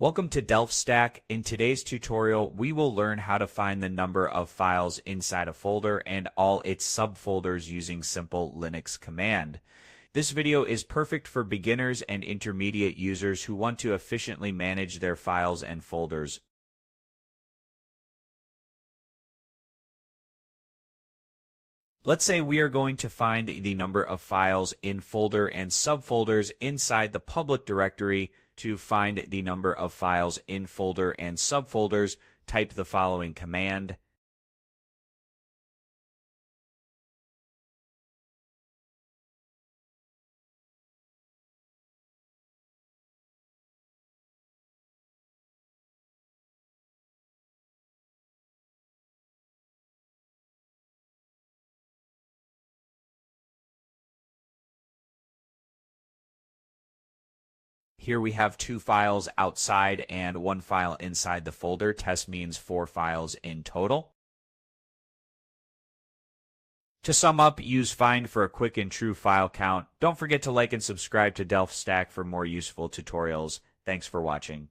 Welcome to DelphStack. In today's tutorial, we will learn how to find the number of files inside a folder and all its subfolders using simple Linux command. This video is perfect for beginners and intermediate users who want to efficiently manage their files and folders. Let's say we are going to find the number of files in folder and subfolders inside the public directory. To find the number of files in folder and subfolders, type the following command. Here we have 2 files outside and 1 file inside the folder. Test means 4 files in total. To sum up, use find for a quick and true file count. Don't forget to like and subscribe to DelphStack for more useful tutorials. Thanks for watching.